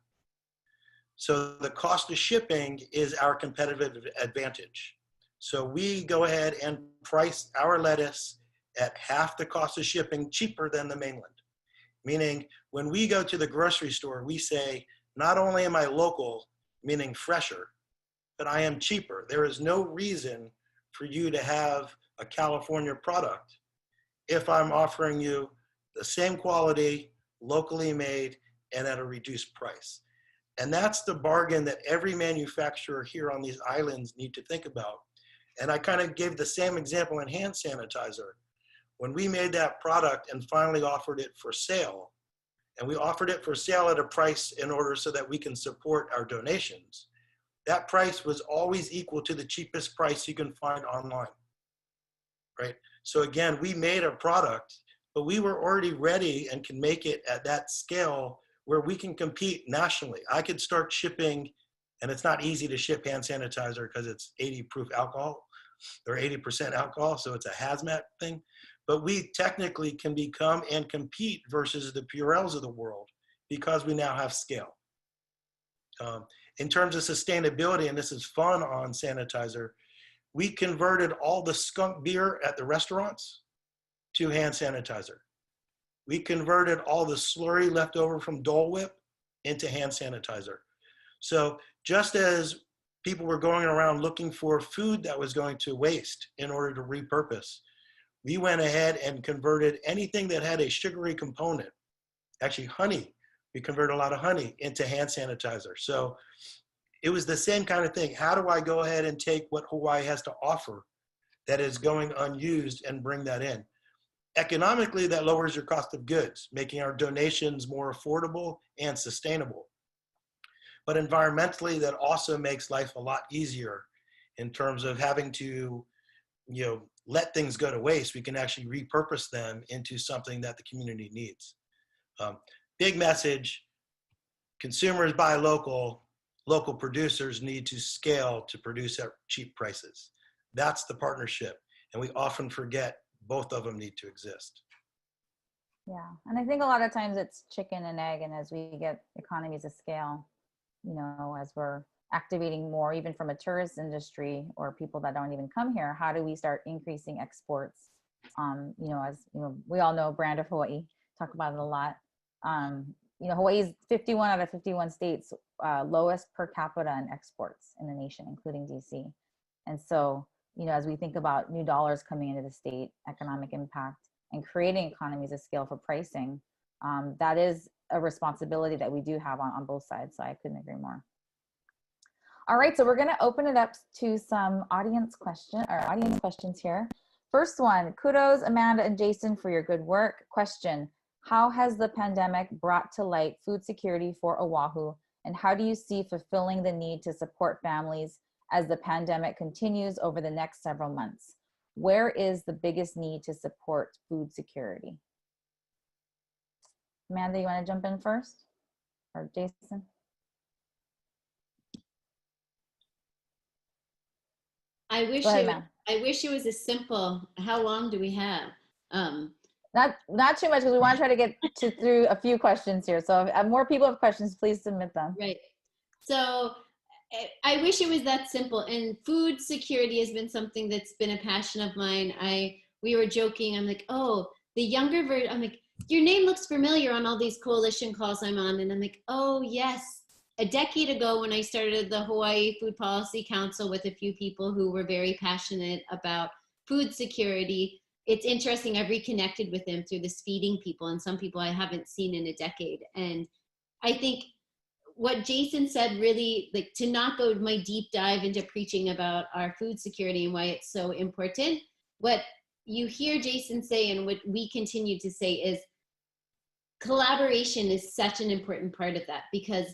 So the cost of shipping is our competitive advantage. So we go ahead and price our lettuce at half the cost of shipping, cheaper than the mainland. Meaning when we go to the grocery store, we say, not only am I local, meaning fresher, but I am cheaper. There is no reason for you to have a California product if I'm offering you the same quality, locally made, and at a reduced price. And that's the bargain that every manufacturer here on these islands need to think about. And I kind of gave the same example in hand sanitizer. When we made that product and finally offered it for sale, and we offered it for sale at a price in order so that we can support our donations, that price was always equal to the cheapest price you can find online, right? So again, we made a product, but we were already ready and can make it at that scale where we can compete nationally. I could start shipping, and it's not easy to ship hand sanitizer because it's 80 proof alcohol or 80% alcohol, so it's a hazmat thing. But we technically can become and compete versus the Purells of the world because we now have scale. In terms of sustainability, and this is fun on sanitizer, we converted all the skunk beer at the restaurants to hand sanitizer. We converted all the slurry left over from Dole Whip into hand sanitizer. So just as people were going around looking for food that was going to waste in order to repurpose, we went ahead and converted anything that had a sugary component, actually honey, we converted a lot of honey into hand sanitizer. So it was the same kind of thing. How do I go ahead and take what Hawaii has to offer that is going unused and bring that in? Economically, that lowers your cost of goods, making our donations more affordable and sustainable. But environmentally, that also makes life a lot easier in terms of having to, let things go to waste. We can actually repurpose them into something that the community needs. Big message, consumers buy local, local producers need to scale to produce at cheap prices. That's the partnership. And we often forget both of them need to exist. Yeah, and I think a lot of times it's chicken and egg, and as we get economies of scale, as we're activating more, even from a tourist industry or people that don't even come here, how do we start increasing exports? We all know brand of Hawaii, talk about it a lot. Hawaii's 51 out of 51 states, lowest per capita in exports in the nation, including DC. And so, as we think about new dollars coming into the state, economic impact, and creating economies of scale for pricing, that is a responsibility that we do have on both sides. So I couldn't agree more. All right, so we're going to open it up to some audience questions here. First one, kudos Amanda and Jason for your good work. Question, how has the pandemic brought to light food security for Oahu, and how do you see fulfilling the need to support families as the pandemic continues over the next several months? Where is the biggest need to support food security? Amanda, you want to jump in first? Or Jason? I wish it was as simple. How long do we have? Not too much, because we want to try to get through a few questions here. So if more people have questions, please submit them. Right. So I wish it was that simple. And food security has been something that's been a passion of mine. We were joking. I'm like, oh, the younger version. I'm like, your name looks familiar on all these coalition calls I'm on. And I'm like, oh yes. A decade ago, when I started the Hawaii Food Policy Council with a few people who were very passionate about food security, it's interesting, I've reconnected with them through this feeding people, and some people I haven't seen in a decade. And I think what Jason said really, like, to not go my deep dive into preaching about our food security and why it's so important, what you hear Jason say and what we continue to say is collaboration is such an important part of that, because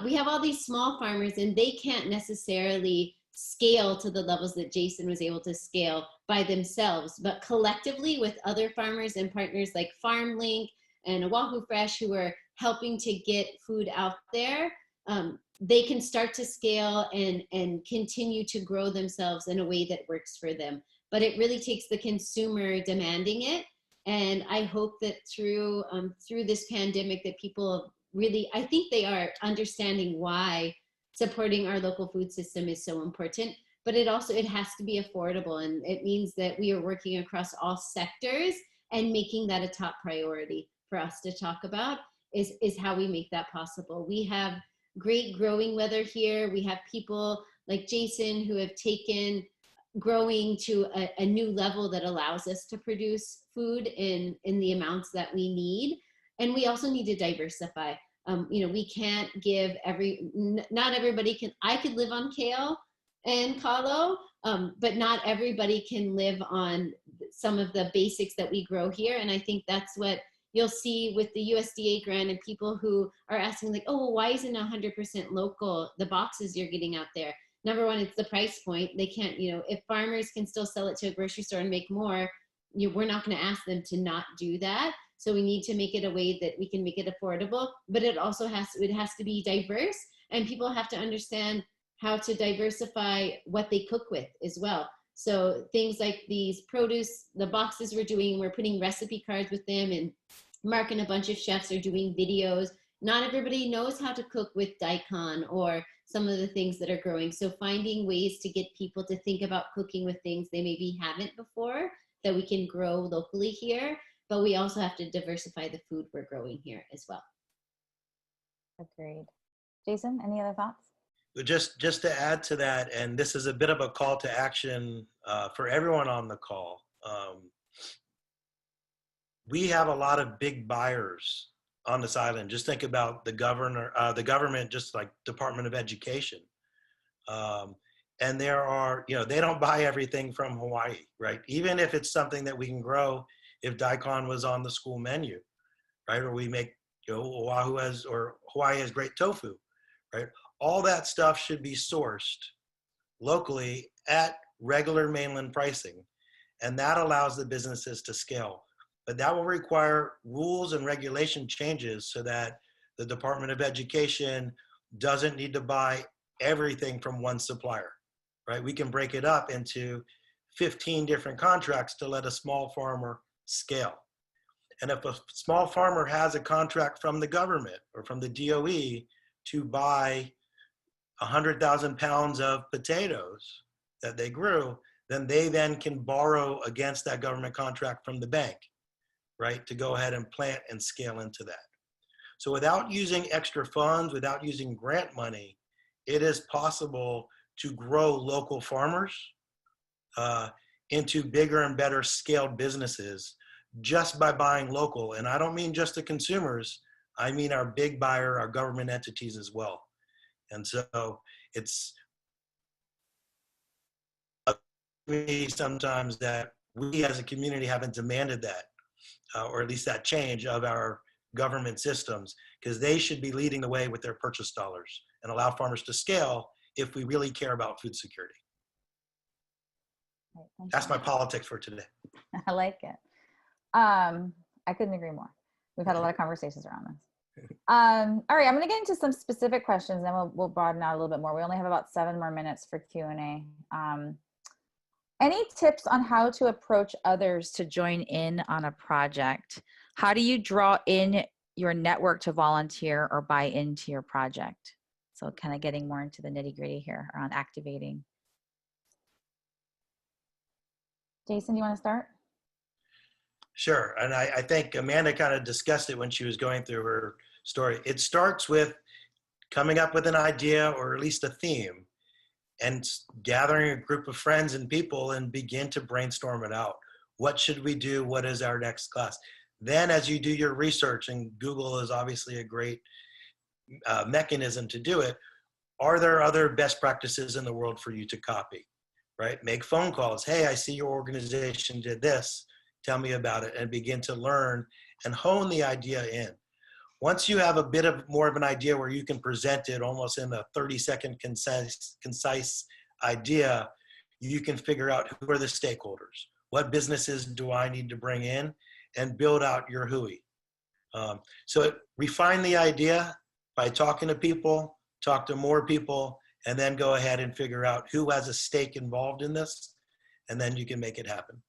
we have all these small farmers and they can't necessarily scale to the levels that Jason was able to scale by themselves, but collectively with other farmers and partners like FarmLink and Oahu Fresh, who are helping to get food out there, they can start to scale and continue to grow themselves in a way that works for them. But it really takes the consumer demanding it And I hope that through this pandemic that people really, I think they are understanding why supporting our local food system is so important. But it has to be affordable, and it means that we are working across all sectors and making that a top priority for us to talk about is how we make that possible. We have great growing weather here. We have people like Jason who have taken growing to a new level that allows us to produce food in the amounts that we need. And we also need to diversify. We can't give not everybody can, I could live on kale and kalo, but not everybody can live on some of the basics that we grow here. And I think that's what you'll see with the USDA grant and people who are asking like, oh, well, why isn't 100% local, the boxes you're getting out there? Number one, it's the price point. They can't, if farmers can still sell it to a grocery store and make more, we're not going to ask them to not do that. So we need to make it a way that we can make it affordable, but it also has to be diverse, and people have to understand how to diversify what they cook with as well. So things like these produce, the boxes we're putting recipe cards with them, and Mark and a bunch of chefs are doing videos. Not everybody knows how to cook with daikon or some of the things that are growing. So finding ways to get people to think about cooking with things they maybe haven't before that we can grow locally here, but we also have to diversify the food we're growing here as well. Agreed. Jason, any other thoughts? Just to add to that, and this is a bit of a call to action for everyone on the call. We have a lot of big buyers on this island. Just think about the government, just like Department of Education. And there are, they don't buy everything from Hawaii, right? Even if it's something that we can grow, if daikon was on the school menu, right? Or we make, Hawaii has great tofu, right? All that stuff should be sourced locally at regular mainland pricing. And that allows the businesses to scale. But that will require rules and regulation changes so that the Department of Education doesn't need to buy everything from one supplier, right? We can break it up into 15 different contracts to let a small farmer scale. And if a small farmer has a contract from the government or from the DOE to buy 100,000 pounds of potatoes that they grew, then they then can borrow against that government contract from the bank, right, to go ahead and plant and scale into that. So without using extra funds, without using grant money, it is possible to grow local farmers into bigger and better scaled businesses just by buying local. And I don't mean just the consumers, I mean our big buyer, our government entities as well. And so it's me sometimes that we as a community haven't demanded that, or at least that change of our government systems, because they should be leading the way with their purchase dollars and allow farmers to scale if we really care about food security. Right, that's my politics for today. I like it. I couldn't agree more. We've had a lot of conversations around this. All right, I'm going to get into some specific questions, and then we'll broaden out a little bit more. We only have about 7 more minutes for Q&A. Any tips on how to approach others to join in on a project? How do you draw in your network to volunteer or buy into your project? So kind of getting more into the nitty-gritty here around activating. Jason, you want to start? Sure, and I think Amanda kind of discussed it when she was going through her story. It starts with coming up with an idea or at least a theme and gathering a group of friends and people and begin to brainstorm it out. What should we do? What is our next class? Then as you do your research, and Google is obviously a great mechanism to do it, are there other best practices in the world for you to copy, right? Make phone calls. Hey, I see your organization did this. Tell me about it, and begin to learn and hone the idea in. Once you have a bit of more of an idea where you can present it almost in a 30-second concise idea, you can figure out who are the stakeholders, what businesses do I need to bring in, and build out your WHOI. So refine the idea by talking to people, talk to more people, and then go ahead and figure out who has a stake involved in this, and then you can make it happen.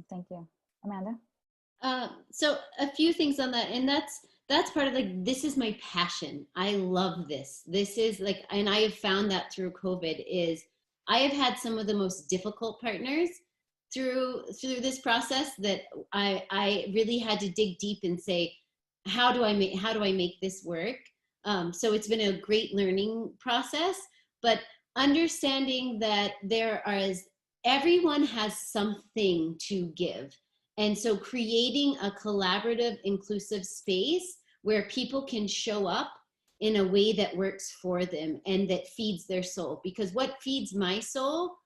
Thank you. Amanda? So a few things on that, and that's part of like, this is my passion. I love this. This is like, and I have found that through COVID is I have had some of the most difficult partners through this process that I really had to dig deep and say, how do I make this work? So it's been a great learning process, but understanding that everyone has something to give. And so creating a collaborative, inclusive space where people can show up in a way that works for them and that feeds their soul. Because what feeds my soul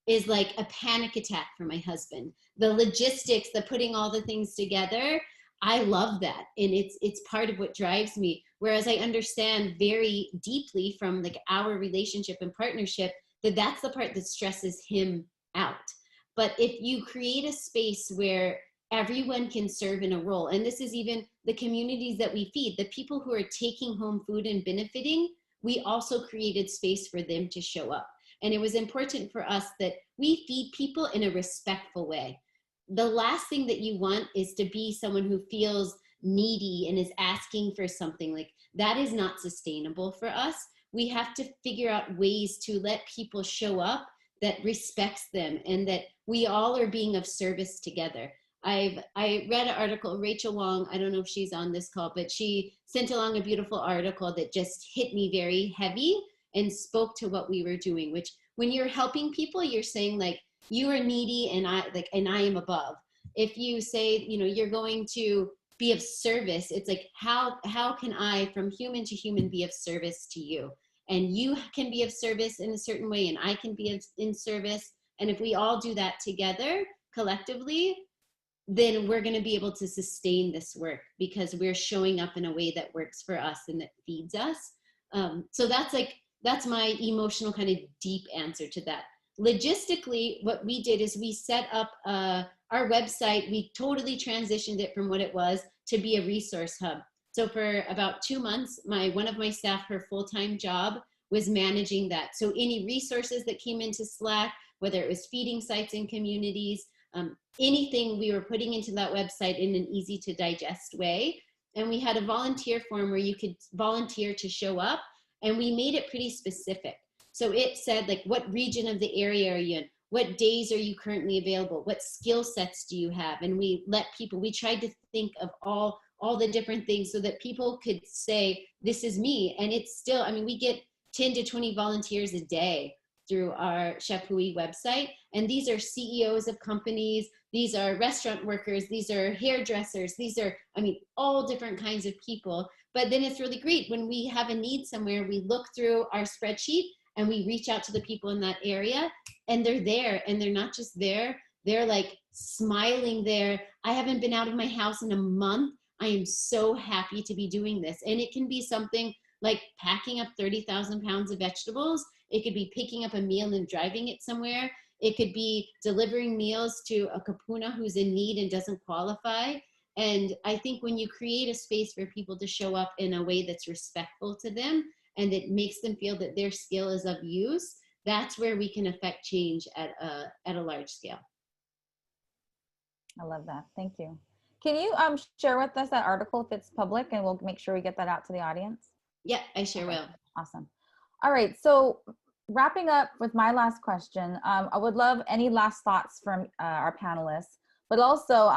is like a panic attack for my husband. The logistics, the putting all the things together, I love that. And it's part of what drives me. Whereas I understand very deeply from like our relationship and partnership that that's the part that stresses him out. But if you create a space where everyone can serve in a role, and this is even the communities that we feed, the people who are taking home food and benefiting, we also created space for them to show up. And it was important for us that we feed people in a respectful way. The last thing that you want is to be someone who feels needy and is asking for something. Like, that is not sustainable for us. We have to figure out ways to let people show up that respects them and that we all are being of service together. I read an article, Rachel Wong, I don't know if she's on this call, but she sent along a beautiful article that just hit me very heavy and spoke to what we were doing, which when you're helping people, you're saying like, you are needy and I am above. If you say, you know, you're going to be of service, it's like, how can I from human to human be of service to you? And you can be of service in a certain way and I can be in service. And if we all do that together collectively, then we're going to be able to sustain this work because we're showing up in a way that works for us and that feeds us. So that's my emotional kind of deep answer to that. Logistically, what we did is we set up our website. We totally transitioned it from what it was to be a resource hub. So for about 2 months, one of my staff, her full-time job was managing that. So any resources that came into Slack, whether it was feeding sites in communities, anything we were putting into that website in an easy to digest way. And we had a volunteer form where you could volunteer to show up, and we made it pretty specific. So it said like, what region of the area are you in? What days are you currently available? What skill sets do you have? And we tried to think of all the different things so that people could say, this is me. And it's still, I mean, we get 10 to 20 volunteers a day through our Chef Hui website. And these are CEOs of companies. These are restaurant workers. These are hairdressers. These are, I mean, all different kinds of people. But then it's really great when we have a need somewhere, we look through our spreadsheet and we reach out to the people in that area and they're there, and they're not just there, they're like smiling there. I haven't been out of my house in a month. I am so happy to be doing this. And it can be something like packing up 30,000 pounds of vegetables. It could be picking up a meal and driving it somewhere. It could be delivering meals to a kapuna who's in need and doesn't qualify. And I think when you create a space for people to show up in a way that's respectful to them and it makes them feel that their skill is of use, that's where we can affect change at a large scale. I love that. Thank you. Can you share with us that article if it's public, and we'll make sure we get that out to the audience? Yeah, I sure will. Awesome. All right. So wrapping up with my last question, I would love any last thoughts from our panelists, but also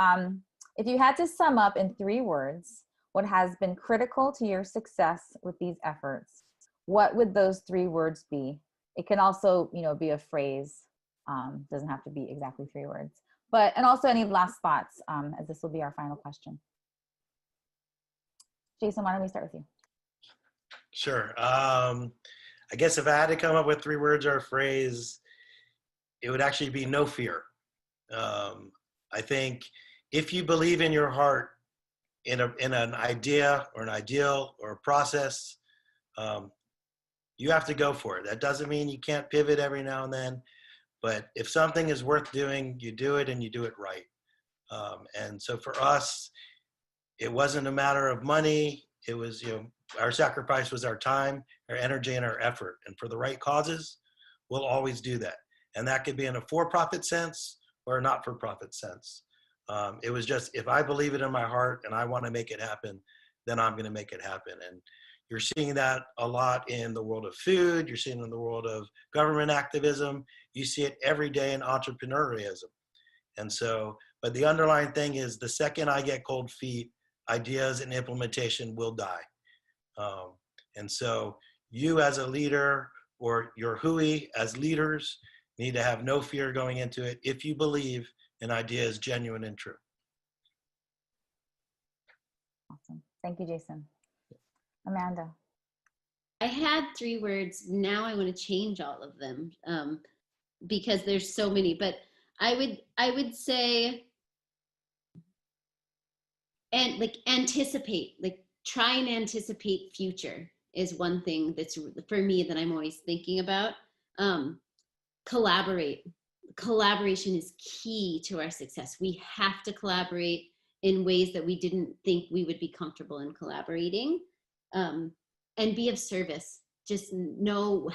if you had to sum up in 3 words what has been critical to your success with these efforts, what would those 3 words be? It can also, you know, be a phrase. Doesn't have to be exactly 3 words. But, and also any last thoughts, as this will be our final question. Jason, why don't we start with you? Sure. I guess if I had to come up with 3 words or a phrase, it would actually be no fear. I think if you believe in your heart in an idea or an ideal or a process, you have to go for it. That doesn't mean you can't pivot every now and then, but if something is worth doing, you do it and you do it right. And so for us, it wasn't a matter of money. It was, you know, our sacrifice was our time, our energy, and our effort. And for the right causes, we'll always do that. And that could be in a for-profit sense, or a not-for-profit sense. It was just, if I believe it in my heart and I want to make it happen, then I'm going to make it happen. And you're seeing that a lot in the world of food. You're seeing it in the world of government activism. You see it every day in entrepreneurialism. And so, but the underlying thing is, the second I get cold feet, ideas and implementation will die. And so you as a leader, or your hui as leaders, need to have no fear going into it if you believe an idea is genuine and true. Awesome. Thank you, Jason. Amanda. I had 3 words. Now I want to change all of them because there's so many. But I would say, and like, anticipate, like try and anticipate future is one thing that's for me that I'm always thinking about. Collaborate. Collaboration is key to our success. We have to collaborate in ways that we didn't think we would be comfortable in collaborating, and be of service. Just know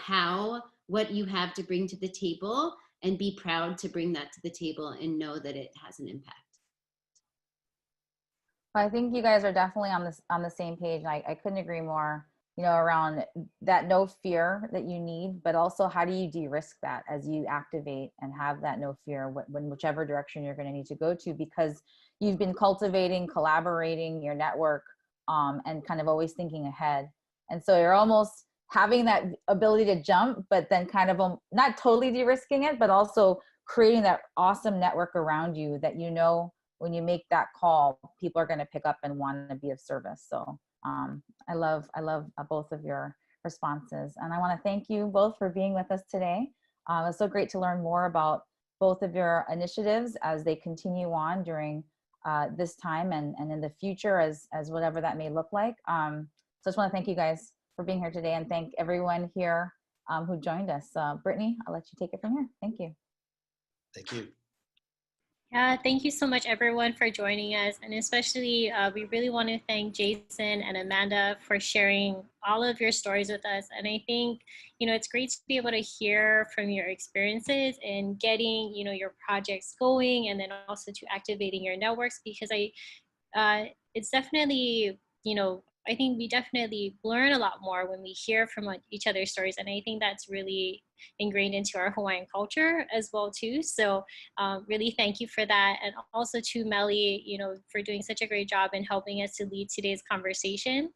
what you have to bring to the table, and be proud to bring that to the table, and know that it has an impact. I think you guys are definitely on the same page. And I couldn't agree more, you know, around that no fear that you need, but also how do you de-risk that as you activate and have that no fear when whichever direction you're going to need to go to, because you've been cultivating, collaborating your network, and kind of always thinking ahead. And so you're almost having that ability to jump, but then kind of not totally de-risking it, but also creating that awesome network around you that, you know, when you make that call, people are going to pick up and want to be of service. So I love both of your responses. And I want to thank you both for being with us today. It's so great to learn more about both of your initiatives as they continue on during this time and in the future as whatever that may look like. So I just want to thank you guys for being here today, and thank everyone here who joined us. Brittany, I'll let you take it from here. Thank you. Thank you. Yeah, thank you so much, everyone, for joining us. And especially, we really want to thank Jason and Amanda for sharing all of your stories with us. And I think, you know, it's great to be able to hear from your experiences in getting, you know, your projects going, and then also to activating your networks, because it's definitely, you know, I think we definitely learn a lot more when we hear from each other's stories. And I think that's really ingrained into our Hawaiian culture as well too. So really thank you for that. And also to Melly, you know, for doing such a great job in helping us to lead today's conversation.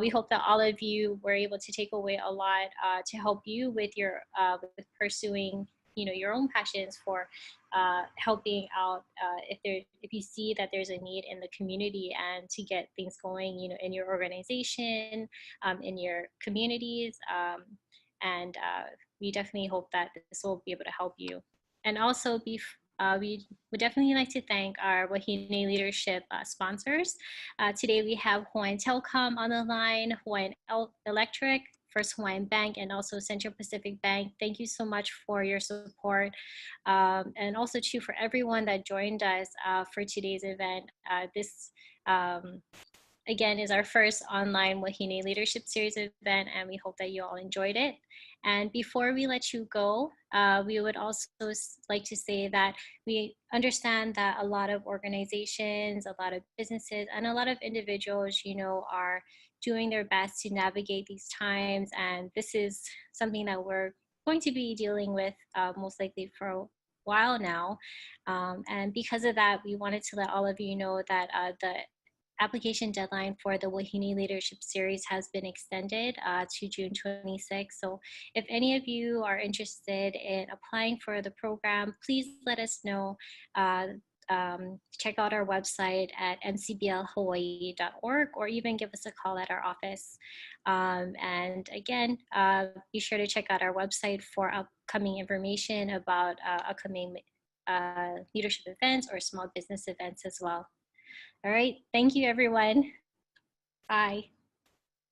We hope that all of you were able to take away a lot to help you with your with pursuing, you know, your own passions for helping out if you see that there's a need in the community, and to get things going, you know, in your organization, in your communities, and we definitely hope that this will be able to help you. And also we would definitely like to thank our Wahine Leadership sponsors. Today we have Hawaiian Telecom on the line, Hawaiian Electric, First Hawaiian Bank, and also Central Pacific Bank. Thank you so much for your support. And also too, for everyone that joined us for today's event. This again is our first online Wahine Leadership Series event, and we hope that you all enjoyed it. And before we let you go, we would also like to say that we understand that a lot of organizations, a lot of businesses, and a lot of individuals, you know, are doing their best to navigate these times. And this is something that we're going to be dealing with most likely for a while now. And because of that, we wanted to let all of you know that the application deadline for the Wahine Leadership Series has been extended to June 26th. So if any of you are interested in applying for the program, please let us know. Check out our website at mcblhawaii.org, or even give us a call at our office. And again, be sure to check out our website for upcoming information about upcoming leadership events or small business events as well. All right. Thank you, everyone. Bye.